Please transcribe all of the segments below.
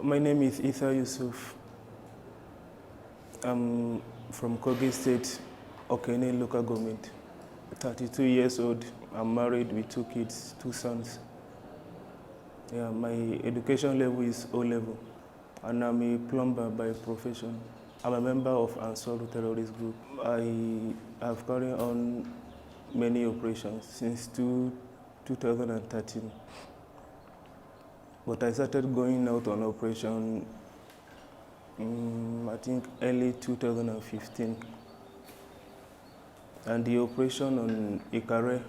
My name is Isa Yusuf. I'm from Kogi State, Okene local government. 32 years old. I'm married with 2 kids, 2 sons. Yeah, my education level is O level, and I'm a plumber by profession. I'm a member of Ansar terrorist group. I have carried on many operations since 2013. But I started going out on operation, I think early 2015. And the operation on Ikare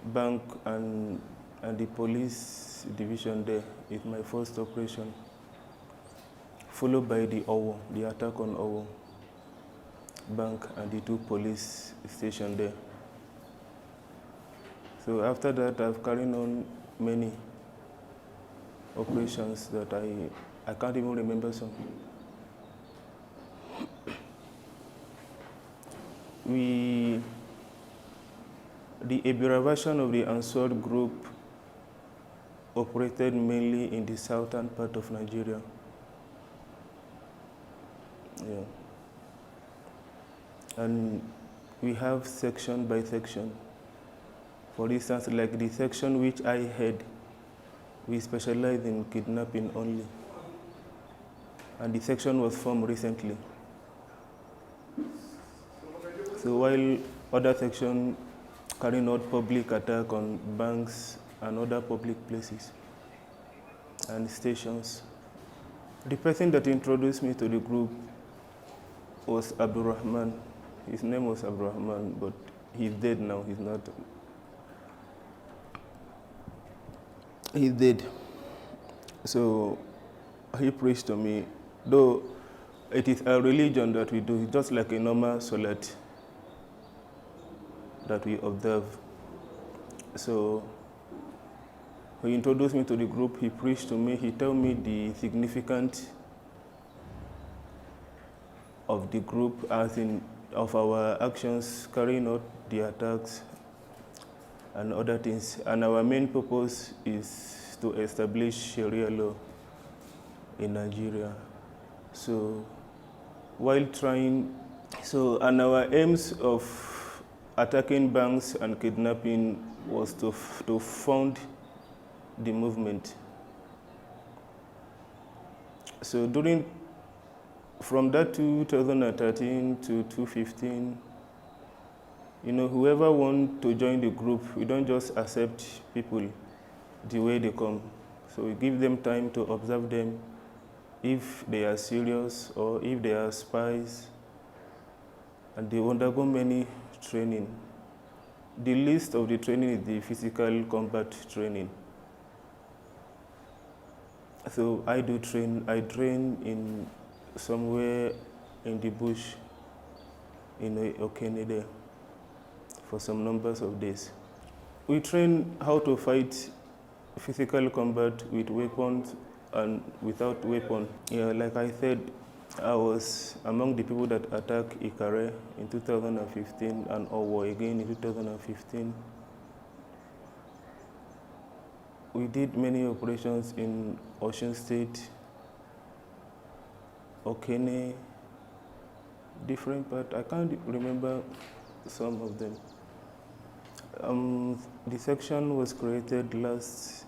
Bank and the police division there is my first operation, followed by the Owo, the attack on Owo Bank and the 2 police stations there. So after that, I've carried on many operations that I can't even remember some. The Ebira version of the Ansar group operated mainly in the southern part of Nigeria. Yeah. And we have section by section. For instance, like the section which I head, we specialize in kidnapping only. And the section was formed recently. So while other sections carrying out public attack on banks and other public places and stations. The person that introduced me to the group was Abdurrahman. His name was Abdurrahman, but he's dead now. He's dead. So he preached to me, though it is a religion that we do, just like a normal salat that we observe. So he introduced me to the group, he preached to me, he told me the significance of the group, as in of our actions carrying out the attacks and other things. And our main purpose is to establish Sharia law in Nigeria. So and our aims of attacking banks and kidnapping was to fund the movement. So from that 2013 to 2015, whoever wants to join the group, we don't just accept people the way they come. So we give them time to observe them, if they are serious or if they are spies, and they undergo many training. The least of the training is the physical combat training. So I train in somewhere in the bush in Okene there for some numbers of days. We train how to fight physical combat with weapons and without weapon. Yeah, like I said, I was among the people that attacked Ikare in 2015 and Owo again in 2015. We did many operations in Osun State, Okene, different parts. I can't remember some of them. The section was created last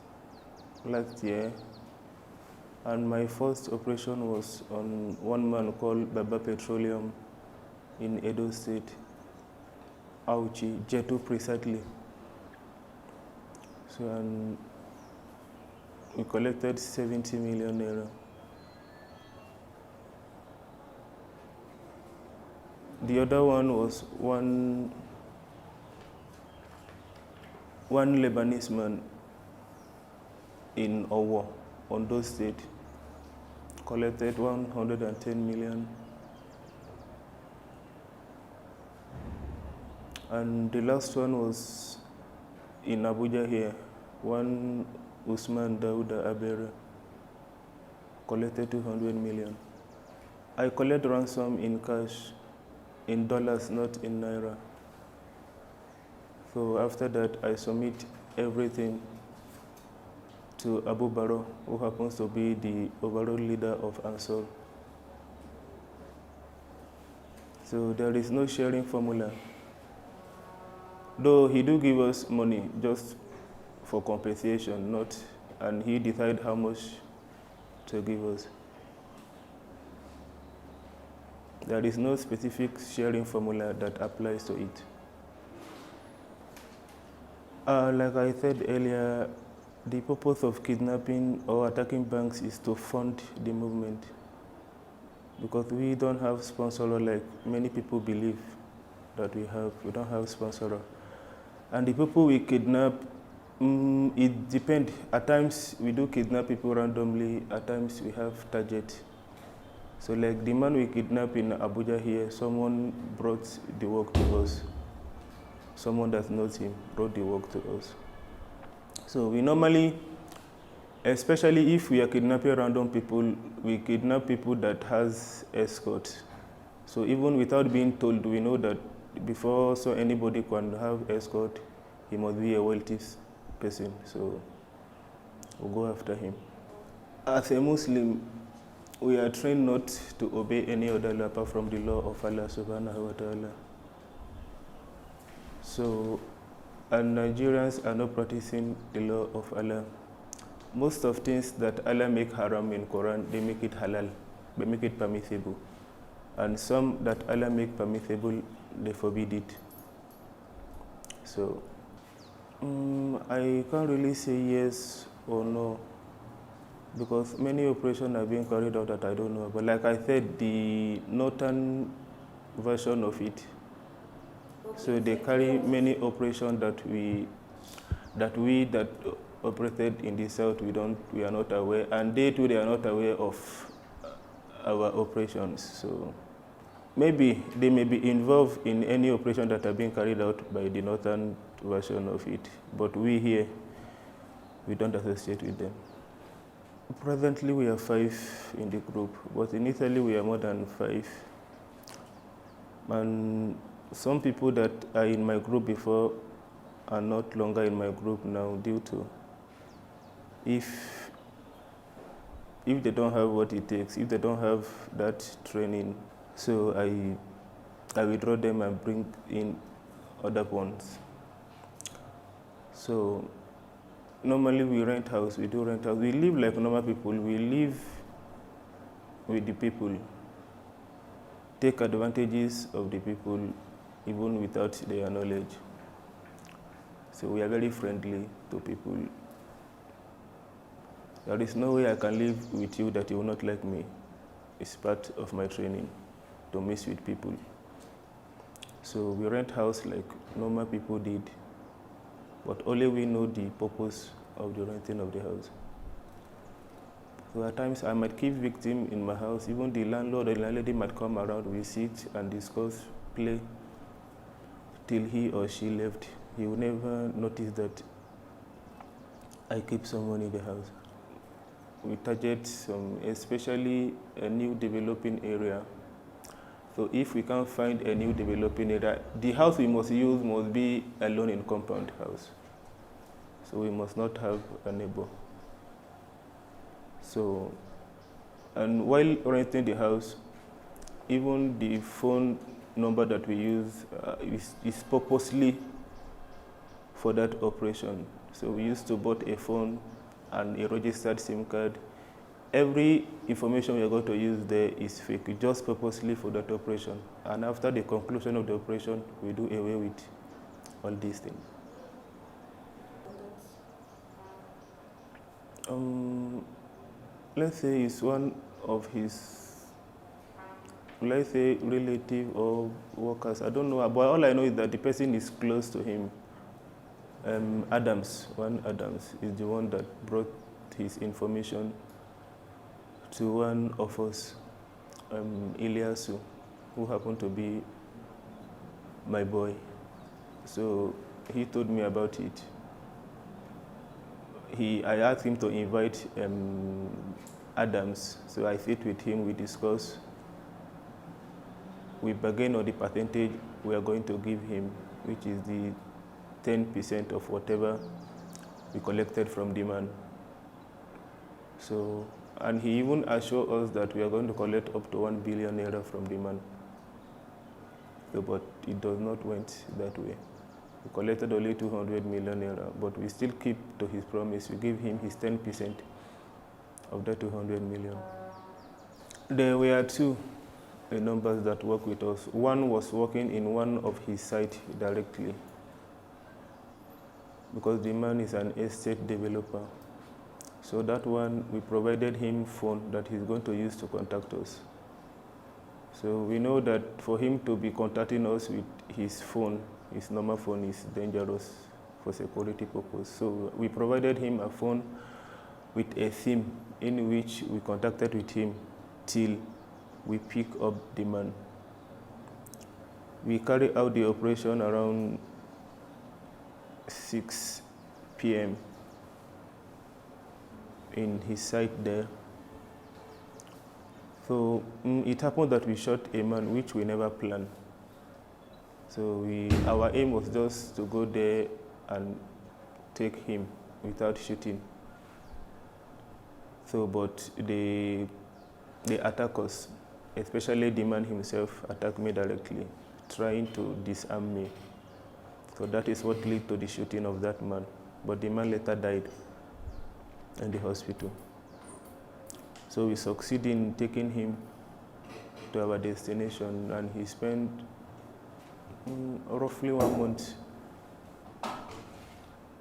year, and my first operation was on one man called Baba Petroleum in Edo State, Auchi, Jetu precisely. So, and we collected 70 million naira. The other one was one Lebanese man in Owo, Ondo State, collected 110 million. And the last one was in Abuja here, one Usman Dauda Abere, collected 200 million. I collect ransom in cash, in dollars, not in naira. So after that, I submit everything to Abu Baro, who happens to be the overall leader of Ansar. So there is no sharing formula. Though he do give us money just for compensation, not, and he decide how much to give us. There is no specific sharing formula that applies to it. Like I said earlier, the purpose of kidnapping or attacking banks is to fund the movement, because we don't have sponsor like many people believe that we have. We don't have sponsor. And the people we kidnap, it depends. At times we do kidnap people randomly, at times we have target. So like the man we kidnapped in Abuja here, someone brought the work to us. Someone that knows him brought the work to us. So we normally, especially if we are kidnapping random people, we kidnap people that has escort. So even without being told, we know that before so anybody can have escort, he must be a wealthy person. So we'll go after him. As a Muslim, we are trained not to obey any other law apart from the law of Allah subhanahu wa ta'ala. So, and Nigerians are not practicing the law of Allah. Most of things that Allah make haram in Quran, they make it halal, they make it permissible. And some that Allah make permissible, they forbid it. So, I can't really say yes or no, because many operations are being carried out that I don't know. But like I said, the northern version of it, so they carry many operations that operated in the south, we are not aware, and they too, they are not aware of our operations. So maybe they may be involved in any operation that are being carried out by the northern version of it, but we here, we don't associate with them. Presently we are 5 in the group, but initially we are more than 5. And some people that are in my group before are not longer in my group now due to if they don't have what it takes, if they don't have that training. So I withdraw them and bring in other ones. So normally we rent house, we do rent house. We live like normal people, we live with the people, take advantages of the people even without their knowledge. So we are very friendly to people. There is no way I can live with you that you will not like me. It's part of my training to mix with people. So we rent house like normal people did, but only we know the purpose of the renting of the house. So at times I might keep victim in my house, even the landlord or the landlady might come around, we sit and discuss, play, till he or she left. He will never notice that I keep someone in the house. We target some, especially a new developing area. So if we can't find a new developing area, the house we must use must be a alone in compound house. So we must not have a neighbor. So, and while renting the house, even the phone number that we use is purposely for that operation. So we used to bought a phone and a registered SIM card. Every information we are going to use there is fake, just purposely for that operation. And after the conclusion of the operation, we do away with all these things. Let's say it's one of his, let's say, relative or workers. I don't know, but all I know is that the person is close to him. Adams is the one that brought his information to one of us, Ilyasu, who happened to be my boy. So he told me about it. I asked him to invite Adams, so I sit with him, we discuss, we bargain on the percentage we are going to give him, which is the 10% of whatever we collected from the man. So, and he even assured us that we are going to collect up to 1 billion naira from the man. So, but it does not went that way. We collected only 200 million naira, but we still keep to his promise. We give him his 10% of that 200 million. There were two numbers that work with us. One was working in one of his sites directly, because the man is an estate developer. So that one, we provided him phone that he's going to use to contact us. So we know that for him to be contacting us with his phone, his normal phone, is dangerous for security purpose. So we provided him a phone with a SIM in which we contacted with him till we pick up the man. We carry out the operation around 6 p.m. in his site there. So it happened that we shot a man which we never planned. So our aim was just to go there and take him without shooting. So, but they attack us, especially the man himself attacked me directly, trying to disarm me. So that is what led to the shooting of that man. But the man later died in the hospital. So we succeeded in taking him to our destination, and he spent roughly 1 month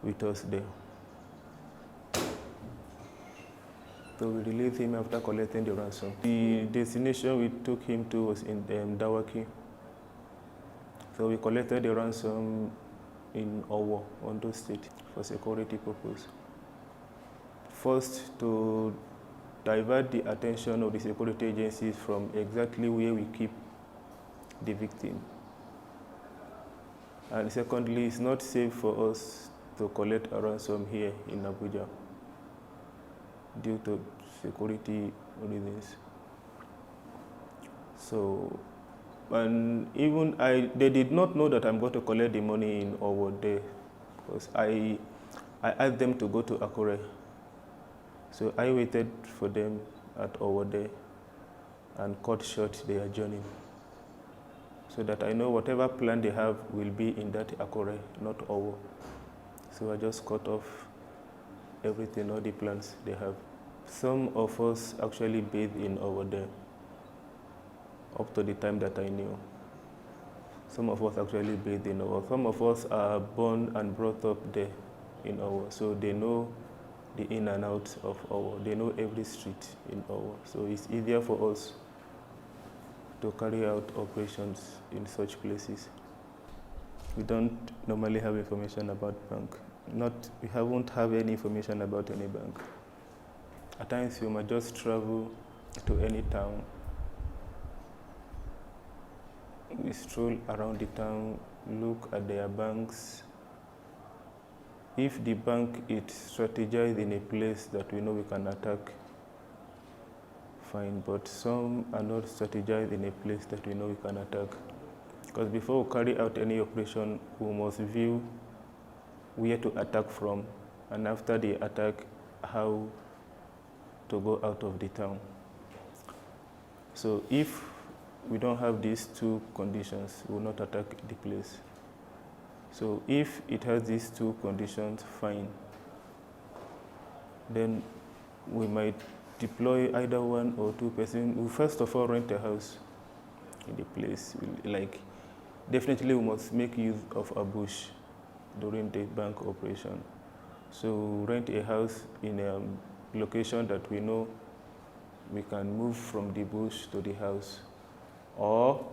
with us there. So we released him after collecting the ransom. The destination we took him to was in Dawaki. So we collected the ransom in Owo, Ondo State, for security purpose. First, to divert the attention of the security agencies from exactly where we keep the victim. And secondly, it's not safe for us to collect a ransom here in Abuja due to security reasons. So, and even they did not know that I'm going to collect the money in Owo there, because I asked them to go to Akure. So I waited for them at Owo there and cut short their journey, so that I know whatever plan they have will be in that Akure, not Owo. So I just cut off everything, all the plans they have. Some of us actually bathed in Owo there, up to the time that I knew. Some of us actually bathed in Owo. Some of us are born and brought up there in Owo, so they know the in and out of Owo. They know every street in Owo, so it's easier for us to carry out operations in such places. We don't normally have information about bank. We haven't have any information about any bank. At times you might just travel to any town. We stroll around the town, look at their banks. If the bank is strategized in a place that we know we can attack, fine, but some are not strategized in a place that we know we can attack. Because before we carry out any operation, we must view where to attack from, and after the attack, how to go out of the town. So if we don't have these two conditions, we will not attack the place. So if it has these two conditions, fine. Then we might deploy either 1 or 2 persons. We first of all rent a house in the place. Definitely we must make use of a bush during the bank operation. So rent a house in a location that we know we can move from the bush to the house. Or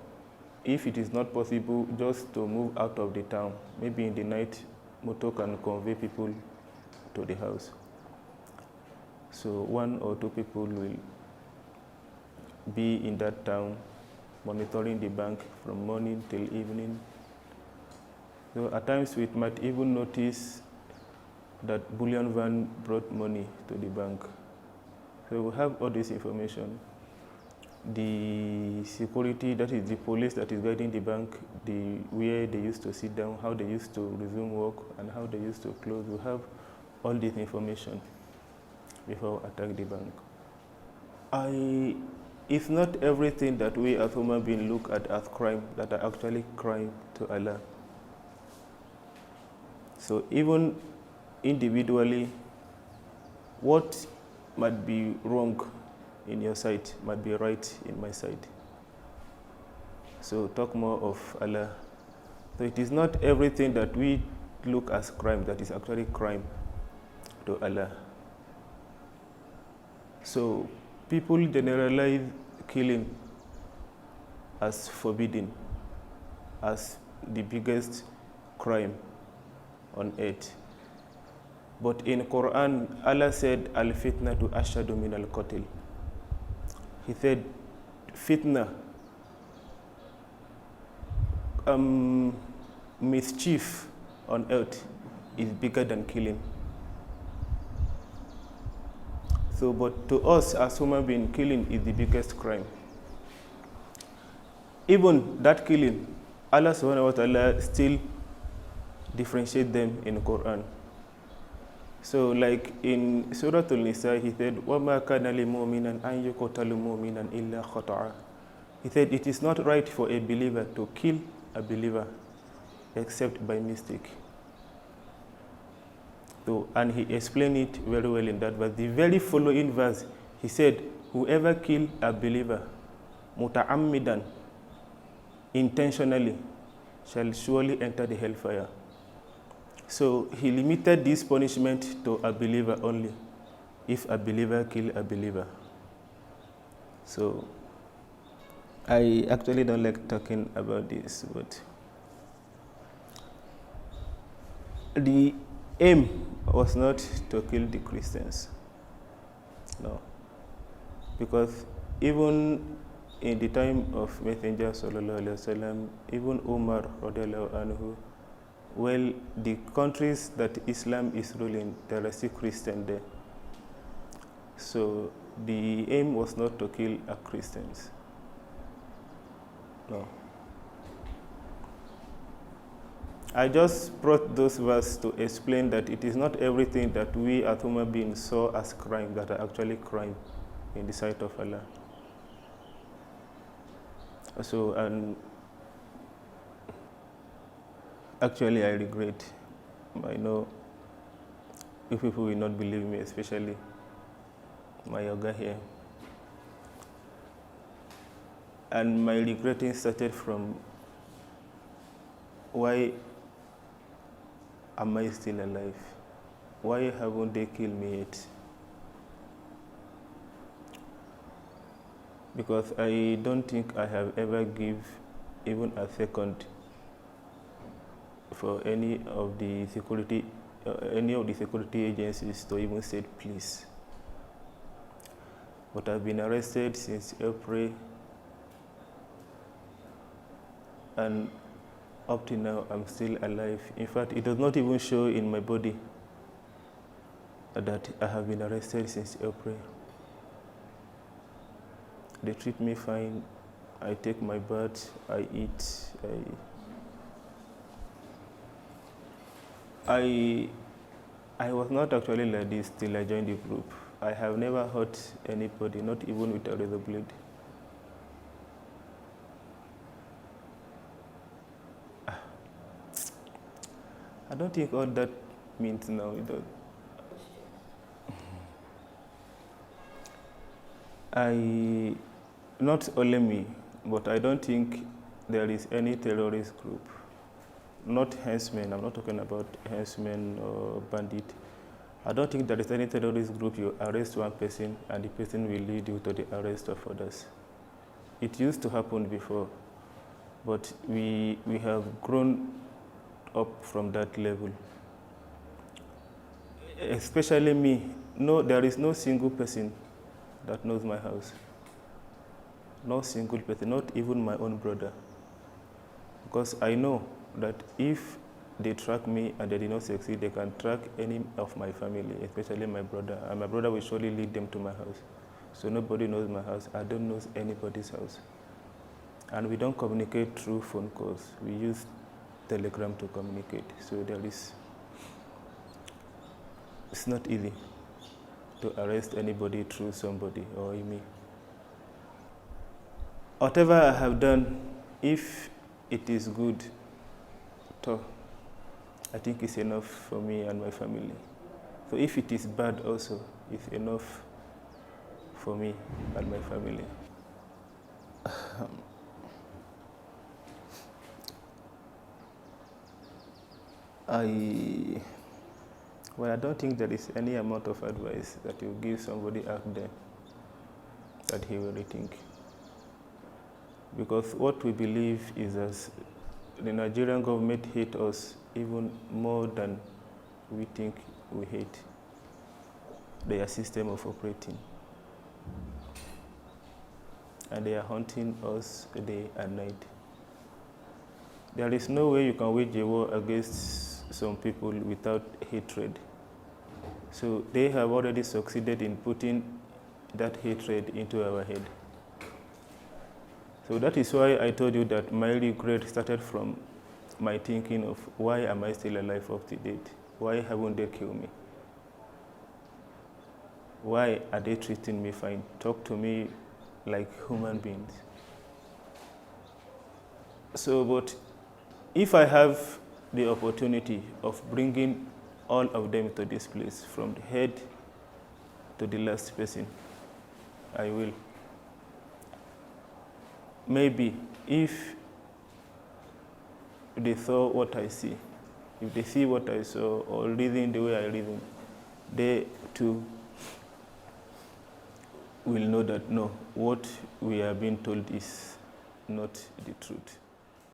if it is not possible, just to move out of the town. Maybe in the night, motor can convey people to the house. So 1 or 2 people will be in that town, monitoring the bank from morning till evening. So at times we might even notice that bullion van brought money to the bank. So we have all this information. The security, that is the police that is guiding the bank, where they used to sit down, how they used to resume work, and how they used to close. We have all this information. before attack the bank. It's not everything that we as human beings look at as crime that are actually crime to Allah. So even individually, what might be wrong in your sight might be right in my sight. So talk more of Allah. So it is not everything that we look as crime that is actually crime to Allah. So people generalize killing as forbidden, as the biggest crime on earth. But in Quran, Allah said, Al-fitnatu ashadu min al-qatil. He said, fitna, mischief on earth is bigger than killing. So, but to us as human beings, killing is the biggest crime. Even that killing, Allah subhanahu wa ta'ala still differentiate them in Quran. So like in Surah Al-Nisa, he said, وَمَا كَانَ لِمُؤْمِنًا أَن يُقْتَلَ مُؤْمِنًا إِلَّا خَطَأً. He said, it is not right for a believer to kill a believer except by mistake. So, and he explained it very well in that verse. The very following verse, he said, whoever kill a believer, muta'ammidan, intentionally, shall surely enter the hellfire. So he limited this punishment to a believer only, if a believer kill a believer. So I actually don't like talking about this, but the aim was not to kill the Christians. No. Because even in the time of Messenger sallallahu alaihi wasallam, even Umar radiallahu anhu, well, the countries that Islam is ruling, there are still Christians there. So the aim was not to kill Christians. No. I just brought those verses to explain that it is not everything that we as human beings saw as crime that are actually crime in the sight of Allah. So, and actually I regret, I know if people will not believe me, especially my yoga here. And my regretting started from, why am I still alive? Why haven't they killed me yet? Because I don't think I have ever given even a second for any of the security agencies to even say please. But I've been arrested since April, and up to now I'm still alive. In fact, it does not even show in my body that I have been arrested since April. They treat me fine. I take my bath, I eat, I was not actually like this till I joined the group. I have never hurt anybody, not even with a razor blade. I don't think all that means now. Not only me, but I don't think there is any terrorist group, not henchmen, I'm not talking about henchmen or bandit. I don't think there is any terrorist group you arrest one person and the person will lead you to the arrest of others. It used to happen before, but we have grown up from that level. Especially me, no, there is no single person that knows my house. No single person, not even my own brother. Because I know that if they track me and they did not succeed, they can track any of my family, especially my brother. And my brother will surely lead them to my house. So nobody knows my house. I don't know anybody's house. And we don't communicate through phone calls. We use Telegram to communicate. So it's not easy. to arrest anybody through somebody or me. Whatever I have done, if it is good, I think it's enough for me and my family. So if it is bad also, it's enough for me and my family. I don't think there is any amount of advice that you give somebody out there that he will rethink. Because what we believe is that the Nigerian government hates us even more than we think we hate their system of operating. And they are hunting us day and night. There is no way you can wage a war against some people without hatred. So they have already succeeded in putting that hatred into our head. So that is why I told you that my regret started from my thinking of why am I still alive up to date? Why haven't they killed me? Why are they treating me fine? Talk to me like human beings. So, but if I have the opportunity of bringing all of them to this place, from the head to the last person, I will. Maybe if they saw what I see, if they see what I saw or reason the way I reason, they too will know that no, what we are being told is not the truth.